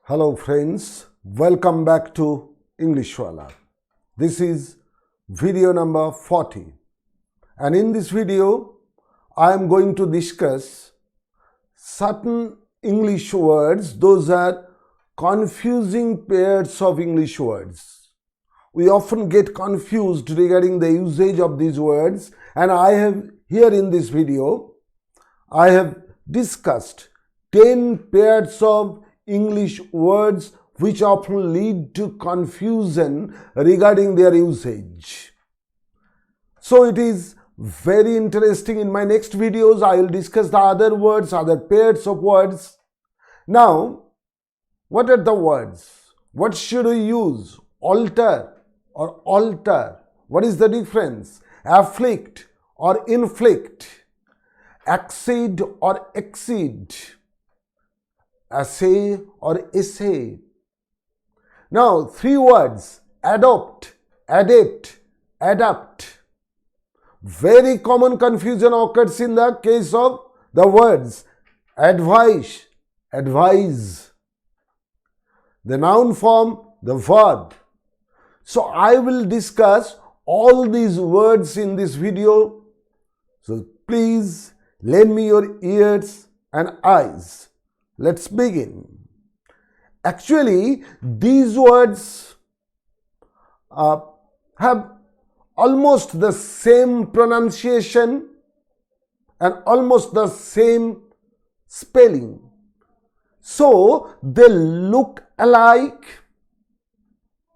Hello friends, welcome back to English Wala. This is video number 40 and in this video I am going to discuss certain English words. Those are confusing pairs of English words. We often get confused regarding the usage of these words, and I have here in this video I have discussed 10 pairs of English words which often lead to confusion regarding their usage. So it is very interesting. In my next videos I will discuss the other words, other pairs of words. Now, what are the words? What should we use? Alter or alter? What is the difference? Afflict or inflict? Accede or exceed? Assay or essay. Now, three words: adopt, adapt, adapt. Very common confusion occurs in the case of the words advise, advise. The noun form, the verb. So, I will discuss all these words in this video. So, please lend me your ears and eyes. Let's begin. Actually, these words have almost the same pronunciation and almost the same spelling. So, they look alike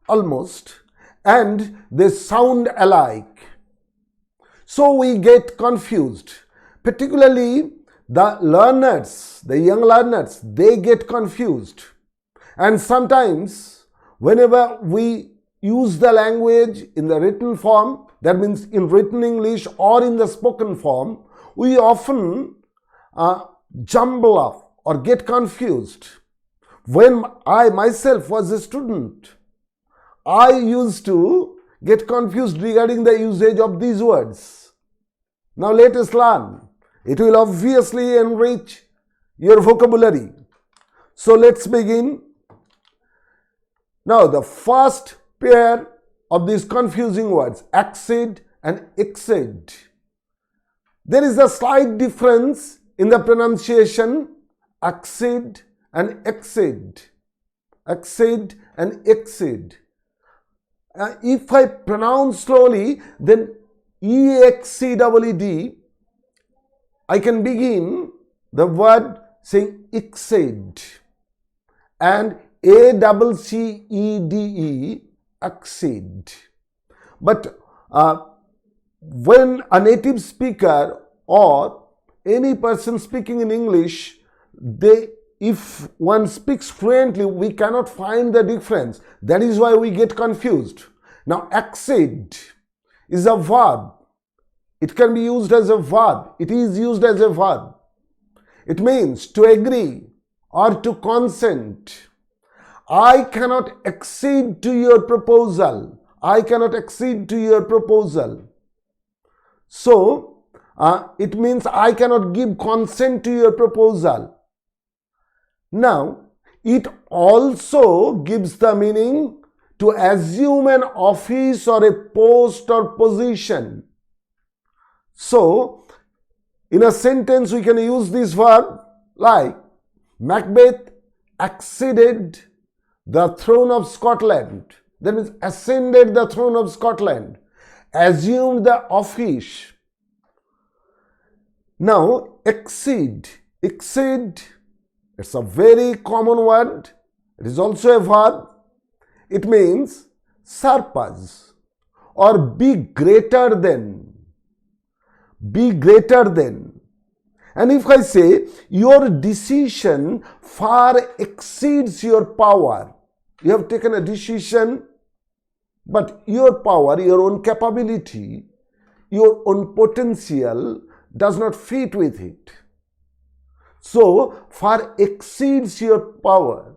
almost and they sound alike. So, we get confused, particularly the learners, the young learners, they get confused. And sometimes whenever we use the language in the written form, that means in written English or in the spoken form, we often jumble up or get confused. When I myself was a student, I used to get confused regarding the usage of these words. Now let us learn. It will obviously enrich your vocabulary. So let's begin. Now the first pair of these confusing words, accede and accede. There is a slight difference in the pronunciation, accede and accede. Accede and accede. If I pronounce slowly, then E-X-C-E-D, I can begin the word saying accede and A-C-C-E-D-E, accede. But when a native speaker or any person speaking in English, if one speaks fluently, we cannot find the difference. That is why we get confused. Now, accede is a verb. It can be used as a verb. It is used as a verb. It means to agree or to consent. I cannot accede to your proposal. I cannot accede to your proposal. So, it means I cannot give consent to your proposal. Now, it also gives the meaning to assume an office or a post or position. So, in a sentence we can use this verb like Macbeth acceded the throne of Scotland. That means ascended the throne of Scotland, assumed the office. Now, exceed, exceed, it's a very common word. It is also a verb. It means surpass or be greater than. Be greater than. And if I say your decision far exceeds your power, you have taken a decision, but your power, your own capability, your own potential does not fit with it. So, far exceeds your power.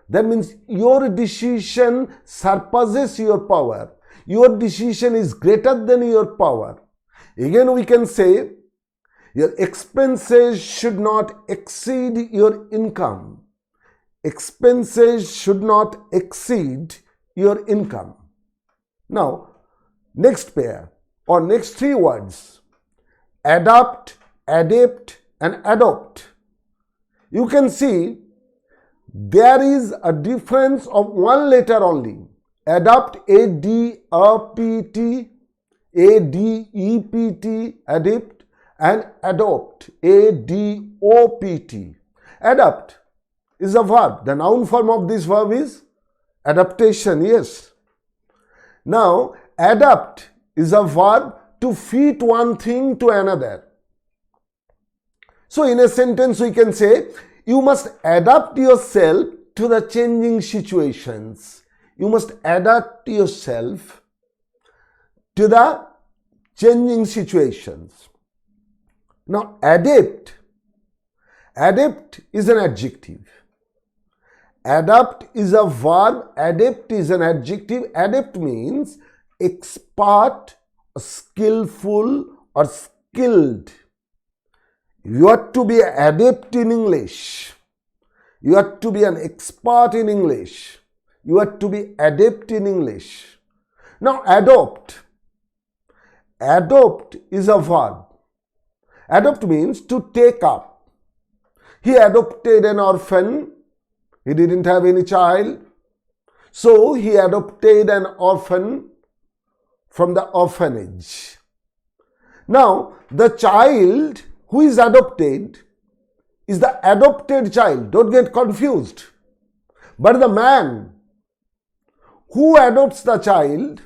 That means your decision surpasses your power. Your decision is greater than your power. Again, we can say your expenses should not exceed your income. expenses should not exceed your income. Now, next pair or next three words, adapt, adapt and adopt. You can see there is a difference of one letter only. Adapt, A-D-A-P-T, A-D-E-P-T, adapt, and adopt, A-D-O-P-T. Adapt is a verb. The noun form of this verb is adaptation, yes. Now, adapt is a verb to fit one thing to another. So, in a sentence we can say, you must adapt yourself to the changing situations. You must adapt yourself to the changing situations. Now, adapt is an adjective. Adapt is a verb, adapt is an adjective. Adapt means expert, skillful or skilled. You are to be adept in English. You are to be an expert in English. You are to be adept in English. Now, adopt. Adopt is a verb. Adopt means to take up. He adopted an orphan. He didn't have any child. So, he adopted an orphan from the orphanage. Now, the child who is adopted is the adopted child. Don't get confused. But the man who adopts the child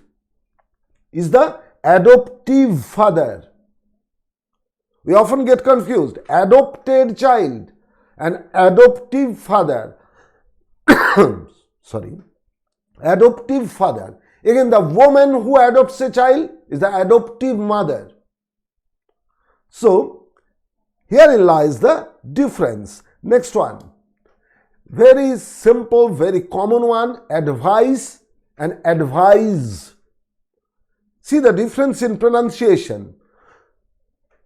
is the adoptive father. We often get confused. Adopted child and adoptive father. Sorry. Adoptive father. Again, the woman who adopts a child is the adoptive mother. So, herein lies the difference. Next one. Very simple, very common one. Advice and advise. See the difference in pronunciation.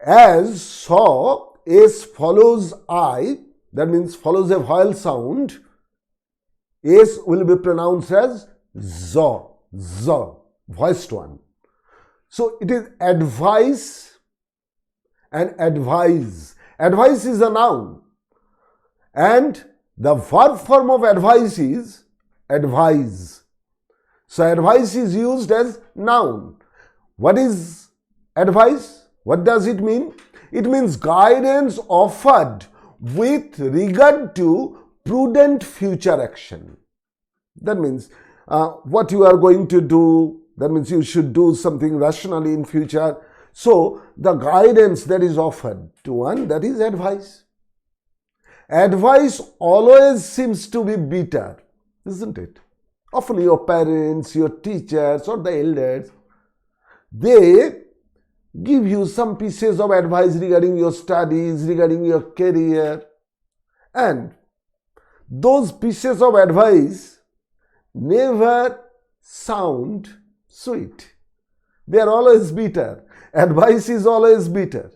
As saw, S follows I, that means follows a vowel sound. S will be pronounced as Z, Z, voiced one. So it is advice and advise. Advice is a noun and the verb form of advice is advise. So advice is used as noun. What is advice? What does it mean? It means guidance offered with regard to prudent future action. That means what you are going to do, that means you should do something rationally in future. So, the guidance that is offered to one, that is advice. Advice always seems to be bitter, isn't it? Often your parents, your teachers or the elders, they give you some pieces of advice regarding your studies, regarding your career, and those pieces of advice never sound sweet. They are always bitter. Advice is always bitter.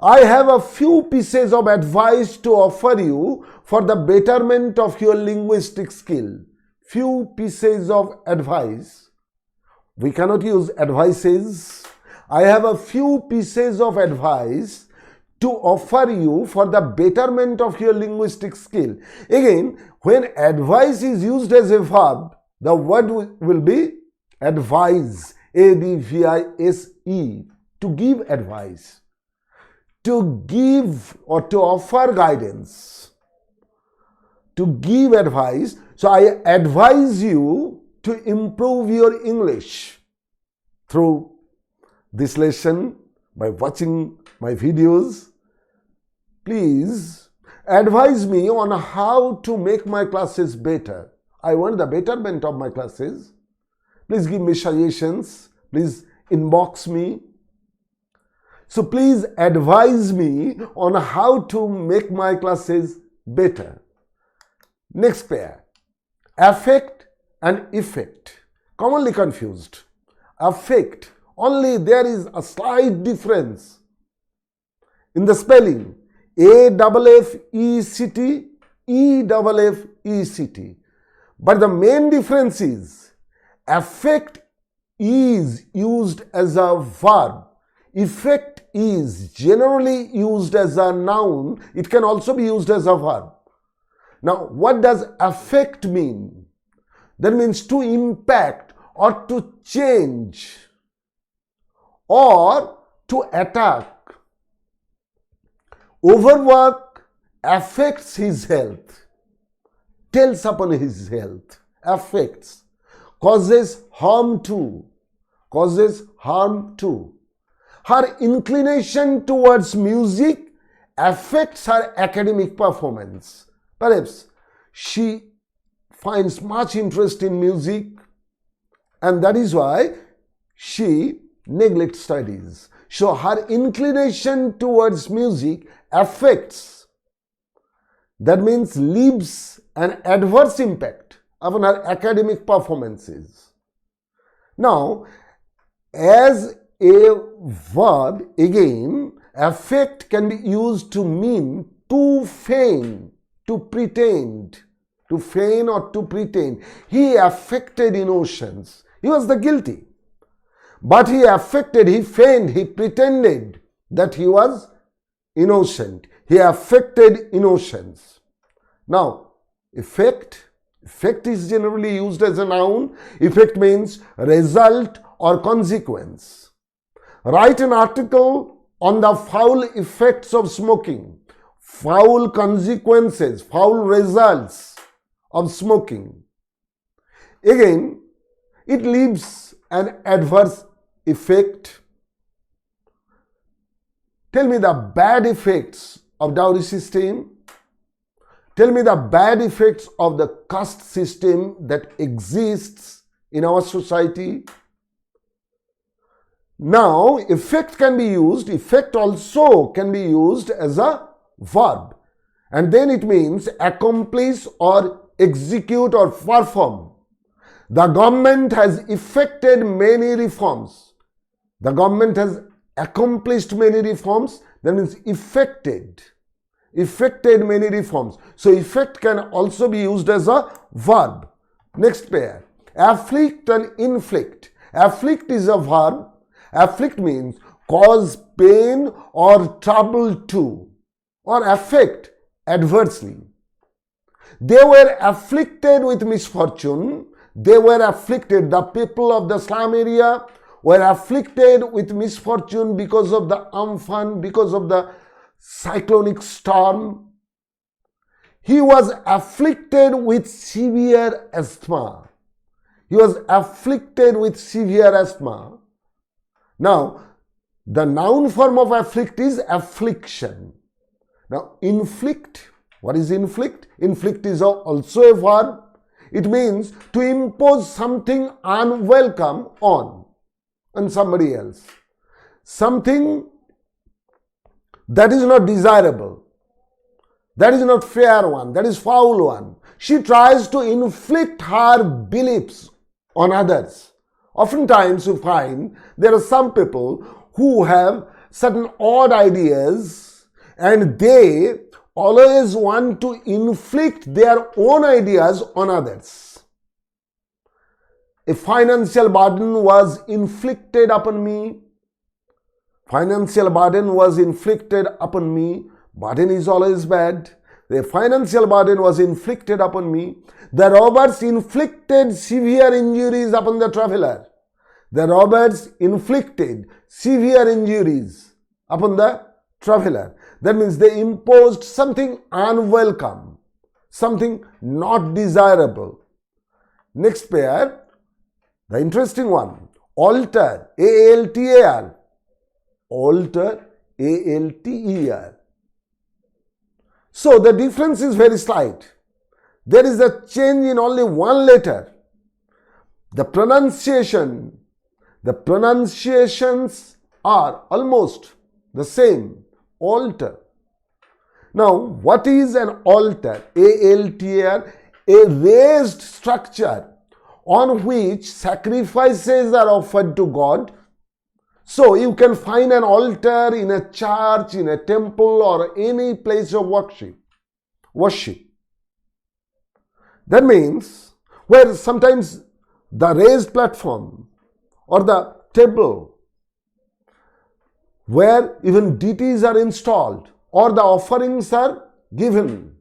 I have a few pieces of advice to offer you for the betterment of your linguistic skill. Few pieces of advice. We cannot use advices. I have a few pieces of advice to offer you for the betterment of your linguistic skill. Again, when advice is used as a verb, the word will be advise, A-D-V-I-S-E, to give advice, to give or to offer guidance, to give advice. So I advise you to improve your English through this lesson by watching my videos. Please advise me on how to make my classes better. I want the betterment of my classes. Please give me suggestions. Please inbox me. So please advise me on how to make my classes better. Next pair. Affect and effect. Commonly confused. Affect. Only there is a slight difference in the spelling. A-F-F-E-C-T E-double-F-E-C-T. But the main difference is affect is used as a verb. Effect is generally used as a noun. It can also be used as a verb. Now, what does affect mean? That means to impact or to change or to attack. Overwork affects his health, tells upon his health, affects, causes harm to, causes harm to. Her inclination towards music affects her academic performance. Perhaps she finds much interest in music and that is why she neglects studies. So her inclination towards music affects, that means leaves an adverse impact upon her academic performances. Now, as a verb, again, affect can be used to mean to feign, to pretend, to feign or to pretend. He affected innocence. He was the guilty. But he affected, he feigned, he pretended that he was innocent. He affected innocence. Now, effect is generally used as a noun. Effect means result or consequence. Write an article on the foul effects of smoking, foul consequences, foul results of smoking. Again, it leaves an adverse effect. Tell me the bad effects of dowry system. Tell me the bad effects of the caste system that exists in our society. Now, effect can be used, effect also can be used as a verb. And then it means accomplish or execute or perform. The government has effected many reforms. The government has accomplished many reforms. That means effected many reforms. So effect can also be used as a verb. Next pair, afflict and inflict. Afflict is a verb. Afflict means cause pain or trouble to, or affect adversely. They were afflicted with misfortune. They were afflicted. The people of the slum area were afflicted with misfortune because of the Amphan, because of the cyclonic storm. He was afflicted with severe asthma. He was afflicted with severe asthma. Now, the noun form of afflict is affliction. Now, inflict. What is inflict? Inflict is also a verb. It means to impose something unwelcome on somebody else. Something that is not desirable. That is not fair one. That is foul one. She tries to inflict her beliefs on others. Oftentimes you find there are some people who have certain odd ideas and they always want to inflict their own ideas on others. A financial burden was inflicted upon me. Financial burden was inflicted upon me. Burden is always bad. The financial burden was inflicted upon me. The robbers inflicted severe injuries upon the traveler. The robbers inflicted severe injuries upon the traveler. That means they imposed something unwelcome, something not desirable. Next pair, the interesting one, alter, A-L-T-A-R. Alter, A-L-T-E-R. So the difference is very slight. There is a change in only one letter. The pronunciations are almost the same. Alter. Now, what is an altar? A-L-T-A-R, a raised structure on which sacrifices are offered to God. So, you can find an altar in a church, in a temple, or any place of worship. That means where sometimes the raised platform or the table where even deities are installed or the offerings are given.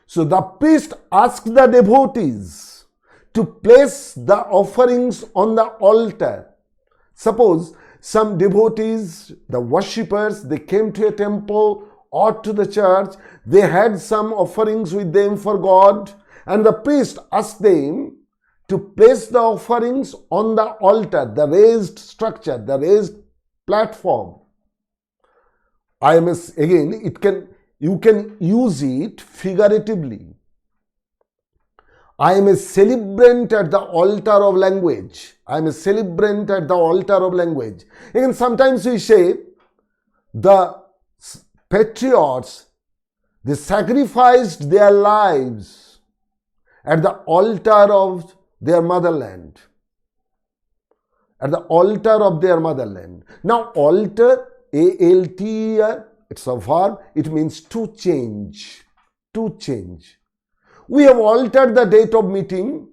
So the priest asks the devotees to place the offerings on the altar. Suppose some devotees, the worshippers, they came to a temple or to the church, they had some offerings with them for God, and the priest asked them to place the offerings on the altar, the raised structure, the raised platform. You can use it figuratively. I am a celebrant at the altar of language. I am a celebrant at the altar of language. Again, sometimes we say the patriots, they sacrificed their lives at the altar of their motherland. At the altar of their motherland. Now, altar, A-L-T-E-R, it's a verb. It means to change. To change. We have altered the date of meeting.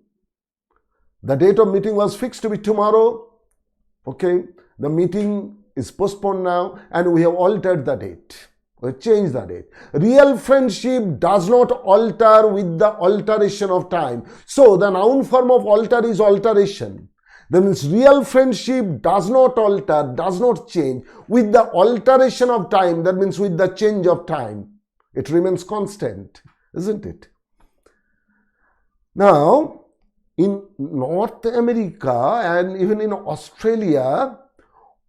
The date of meeting was fixed to be tomorrow. Okay. The meeting is postponed now and we have altered the date. We changed the date. Real friendship does not alter with the alteration of time. So, the noun form of alter is alteration. That means real friendship does not alter, does not change with the alteration of time. That means with the change of time. It remains constant, isn't it? Now, in North America and even in Australia,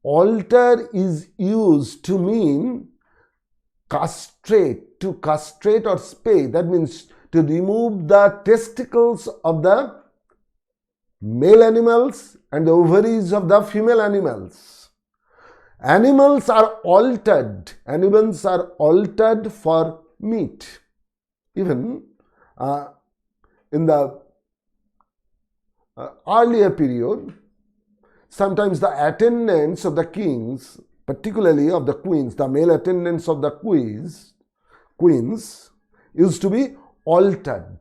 alter is used to mean castrate, to castrate or spay. That means to remove the testicles of the male animals and the ovaries of the female animals. Animals are altered. Animals are altered for meat. Even in the earlier period, sometimes the attendants of the kings, particularly of the queens, the male attendants of the queens used to be altered.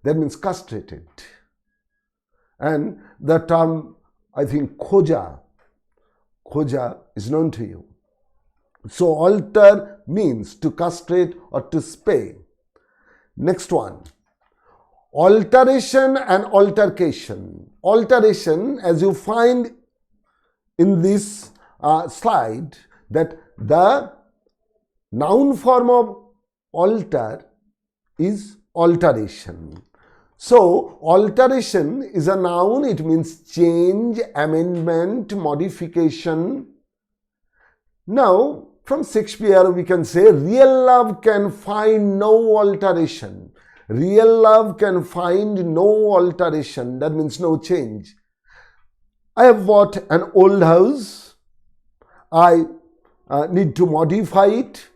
That means castrated. And the term, I think, khoja is known to you. So, alter means to castrate or to spay. Next one, alteration and altercation. Alteration, as you find in this slide, that the noun form of alter is alteration. So, alteration is a noun. It means change, amendment, modification. Now, from Shakespeare, we can say real love can find no alteration. Real love can find no alteration. That means no change. I have bought an old house. I need to modify it.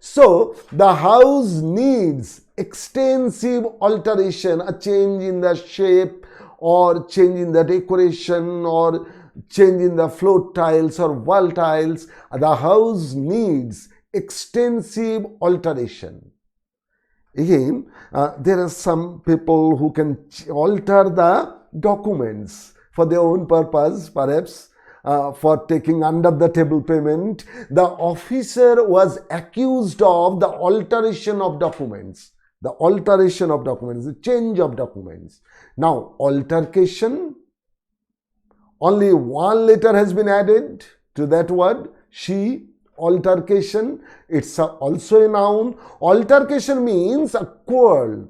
So, the house needs extensive alteration, a change in the shape or change in the decoration or change in the floor tiles or wall tiles. The house needs extensive alteration. Again, there are some people who can alter the documents for their own purpose, perhaps for taking under the table payment. The officer was accused of the alteration of documents. The alteration of documents, the change of documents. Now, altercation, only one letter has been added to that word, she, altercation. It's also a noun. Altercation means a quarrel,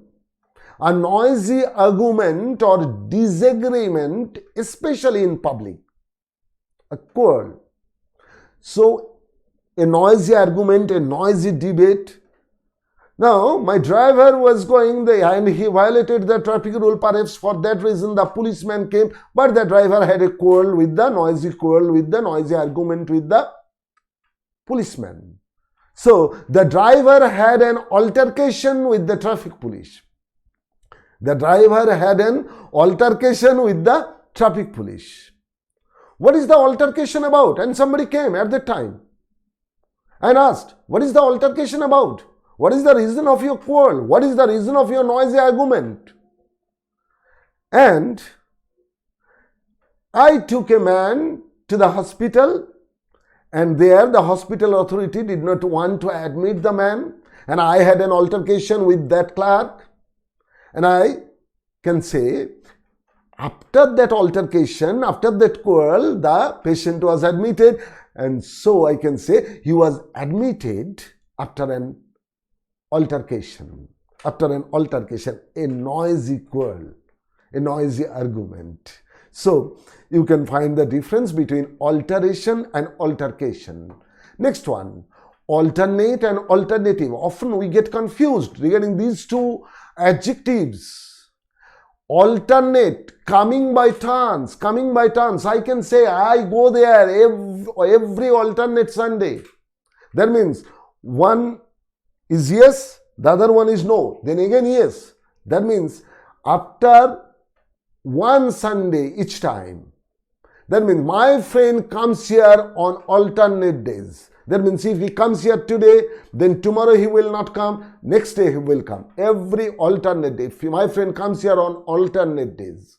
a noisy argument or disagreement, especially in public. A quarrel. So, a noisy argument, a noisy debate. Now, my driver was going there and he violated the traffic rule. Perhaps for that reason the policeman came, but the driver had a quarrel with the noisy argument with the policeman. So, the driver had an altercation with the traffic police. The driver had an altercation with the traffic police. What is the altercation about? And somebody came at that time and asked, what is the altercation about? What is the reason of your quarrel? What is the reason of your noisy argument? And I took a man to the hospital, and there the hospital authority did not want to admit the man, and I had an altercation with that clerk. And I can say, after that altercation, after that quarrel, the patient was admitted, and so I can say he was admitted after an altercation. After an altercation, a noisy quarrel, a noisy argument. So you can find the difference between alteration and altercation. Next one, alternate and alternative. Often we get confused regarding these two adjectives. Alternate, coming by turns, coming by turns. I can say I go there every alternate Sunday. That means one is yes, the other one is no. Then again yes. That means after one Sunday each time. That means my friend comes here on alternate days. That means if he comes here today, then tomorrow he will not come, next day he will come. Every alternate day. If my friend comes here on alternate days.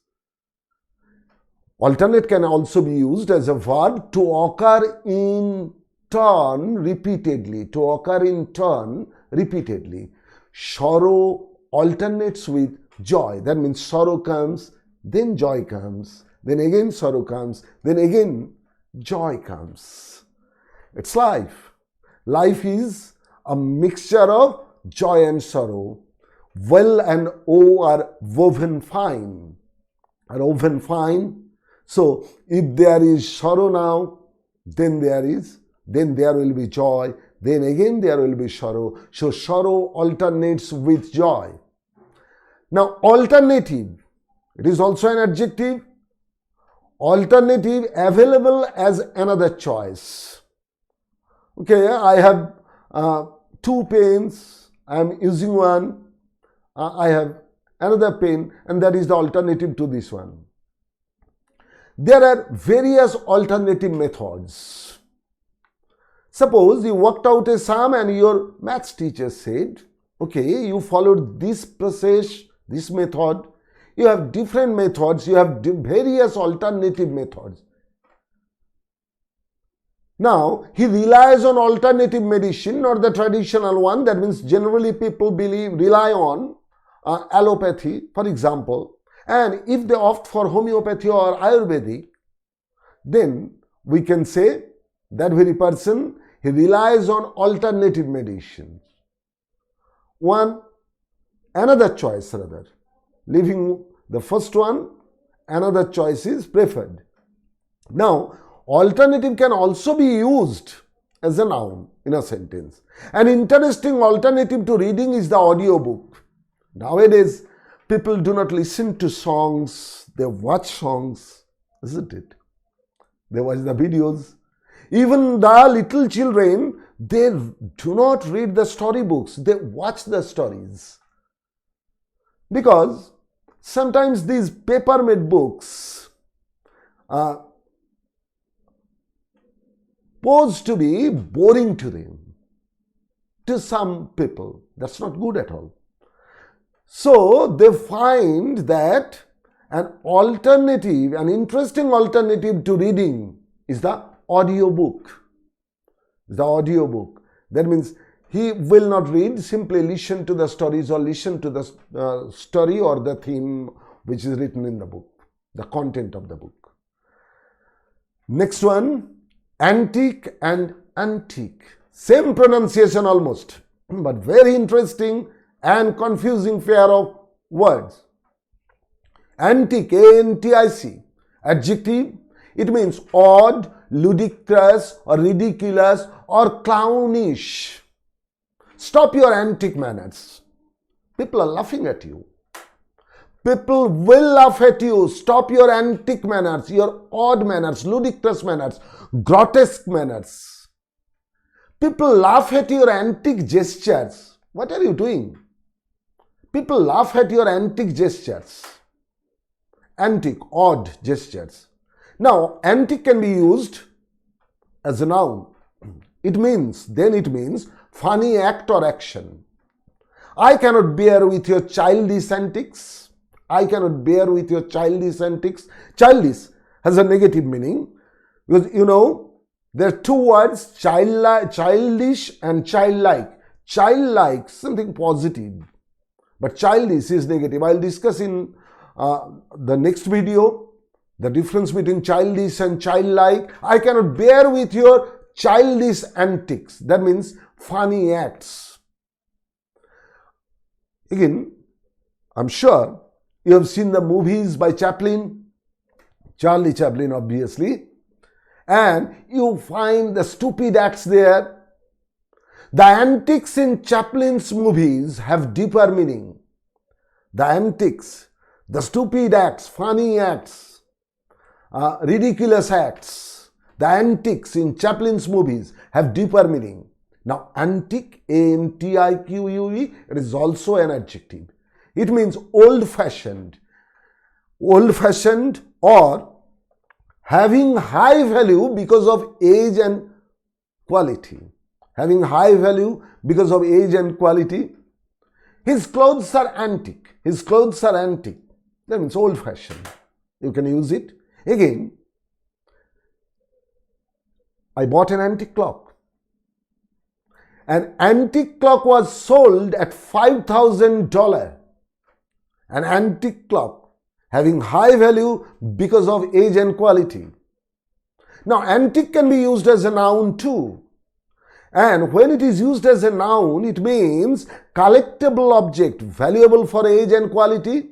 Alternate can also be used as a verb to occur in turn repeatedly. To occur in turn repeatedly. Sorrow alternates with joy. That means sorrow comes, then joy comes, then again sorrow comes, then again joy comes. It's life. Life is a mixture of joy and sorrow. Well and O are woven fine. Are woven fine. So if there is sorrow now, then there will be joy. Then again there will be sorrow. So sorrow alternates with joy. Now alternative. It is also an adjective. Alternative available as another choice. Okay, I have two pens. I am using one. I have another pen, and that is the alternative to this one. There are various alternative methods. Suppose you worked out a sum and your maths teacher said, okay, you followed this process, this method. You have different methods. You have various alternative methods. Now, he relies on alternative medicine, not the traditional one. That means generally people rely on allopathy, for example. And if they opt for homeopathy or Ayurvedic, then we can say that very person, he relies on alternative medicine. Another choice rather. Leaving the first one, another choice is preferred. Now, alternative can also be used as a noun in a sentence. An interesting alternative to reading is the audiobook. Nowadays, people do not listen to songs, they watch songs, isn't it? They watch the videos. Even the little children, they do not read the storybooks, they watch the stories. Because sometimes these paper-made books pose to be boring to them, to some people. That's not good at all. So they find that an alternative, an interesting alternative to reading is the audiobook. The audiobook. That means he will not read, simply listen to the stories or listen to the story or the theme which is written in the book, the content of the book. Next one, Antic and Antic. Same pronunciation almost, but very interesting and confusing pair of words. Antic, A-N-T-I-C, adjective. It means odd, ludicrous or ridiculous or clownish. Stop your antic manners. People are laughing at you. People will laugh at you. Stop your antic manners, your odd manners, ludicrous manners, grotesque manners. People laugh at your antic gestures. What are you doing? People laugh at your antic gestures. Antic, odd gestures. Now, antic can be used as a noun. It means funny act or action. I cannot bear with your childish antics. I cannot bear with your childish antics. Childish has a negative meaning because there are two words, childish and childlike. Childlike, something positive, but childish is negative. I'll discuss in the next video the difference between childish and childlike. I cannot bear with your childish antics. That means funny acts. Again, I'm sure you have seen the movies by Chaplin, Charlie Chaplin obviously, and you find the stupid acts there. The antics in Chaplin's movies have deeper meaning. The antics, the stupid acts, funny acts, ridiculous acts, the antics in Chaplin's movies have deeper meaning. Now, antic, A-N-T-I-Q-U-E, it is also an adjective. It means old-fashioned or having high value because of age and quality. Having high value because of age and quality. His clothes are antique. His clothes are antique. That means old-fashioned. You can use it. Again, I bought an antique clock. An antique clock was sold at $5,000. An antique clock having high value because of age and quality. Now, antique can be used as a noun too. And when it is used as a noun, it means collectible object, valuable for age and quality.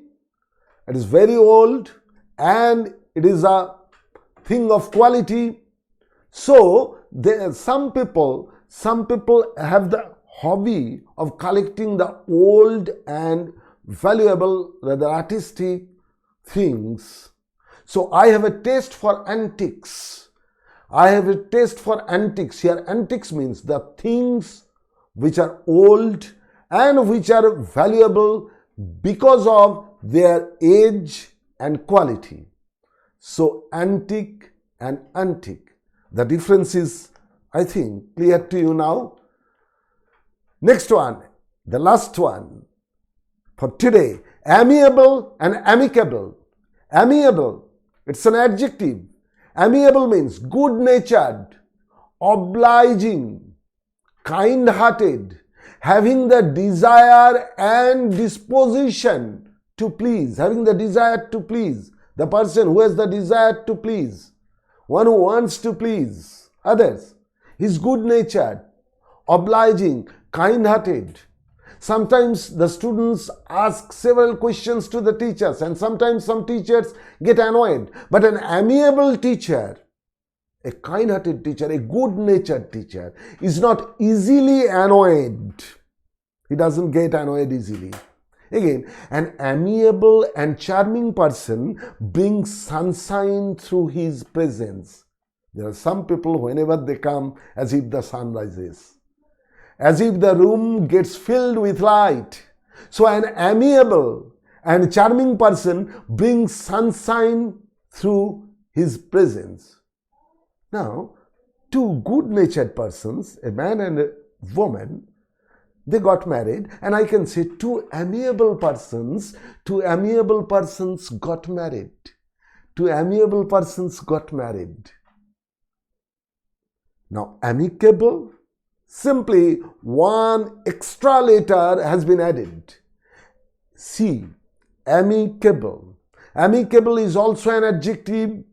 It is very old and it is a thing of quality. So, some people have the hobby of collecting the old and valuable, rather artistic things. So, I have a taste for antiques. I have a taste for antiques. Here, antiques means the things which are old and which are valuable because of their age and quality. So, antique and antique. The difference is, I think, clear to you now. Next one, the last one for today, amiable and amicable. Amiable, it's an adjective. Amiable means good-natured, obliging, kind-hearted, having the desire and disposition to please, having the desire to please, the person who has the desire to please, one who wants to please others. He's good-natured, obliging, kind-hearted. Sometimes the students ask several questions to the teachers and sometimes some teachers get annoyed. But an amiable teacher, a kind-hearted teacher, a good-natured teacher is not easily annoyed. He doesn't get annoyed easily. Again, an amiable and charming person brings sunshine through his presence. There are some people, whenever they come, as if the sun rises, as if the room gets filled with light. So an amiable and charming person brings sunshine through his presence. Now, two good-natured persons, a man and a woman, they got married, and I can say two amiable persons got married. Two amiable persons got married. Now, amicable, simply one extra letter has been added. C, amicable. Amicable is also an adjective.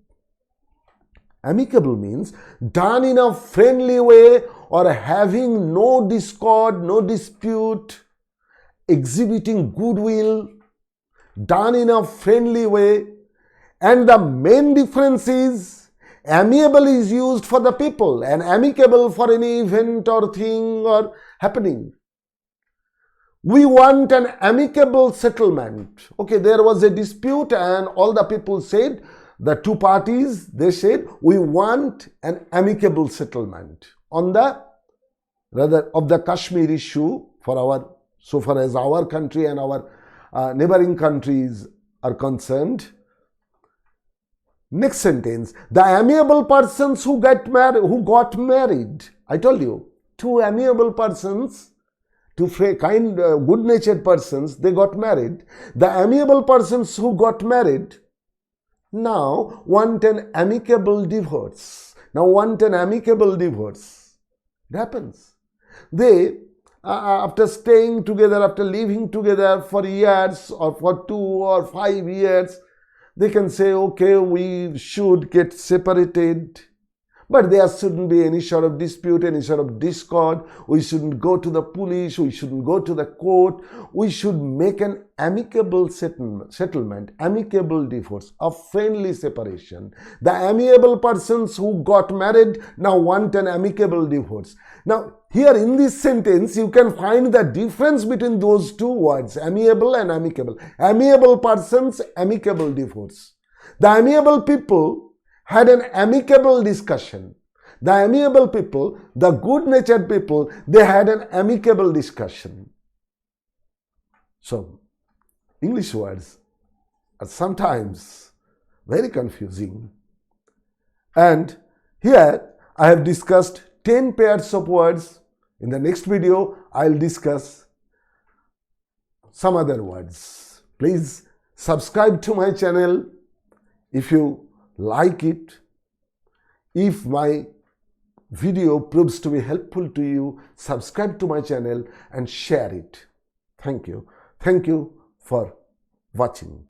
Amicable means done in a friendly way or having no discord, no dispute, exhibiting goodwill, done in a friendly way. And the main difference is amiable is used for the people and amicable for any event or thing or happening. We want an amicable settlement. Okay, there was a dispute and all the people said, the two parties, they said, we want an amicable settlement on the, rather, of the Kashmir issue for our, so far as our country and our neighboring countries are concerned. Next sentence, the amiable persons who got married. I told you, two amiable persons two kind, good-natured persons, they got married. The amiable persons who got married now want an amicable divorce. It happens. They, after staying together, after living together for years or for 2 or 5 years, they can say, okay, we should get separated. But there shouldn't be any sort of dispute, any sort of discord. We shouldn't go to the police. We shouldn't go to the court. We should make an amicable settlement, amicable divorce, a friendly separation. The amiable persons who got married now want an amicable divorce. Now, here in this sentence, you can find the difference between those two words, amiable and amicable. Amiable persons, amicable divorce. The amiable people had an amicable discussion. The amiable people, the good-natured people, they had an amicable discussion. So, English words are sometimes very confusing. And here I have discussed 10 pairs of words. In the next video, I will discuss some other words. Please subscribe to my channel if you like it. If my video proves to be helpful to you, subscribe to my channel and share it. Thank you. Thank you for watching.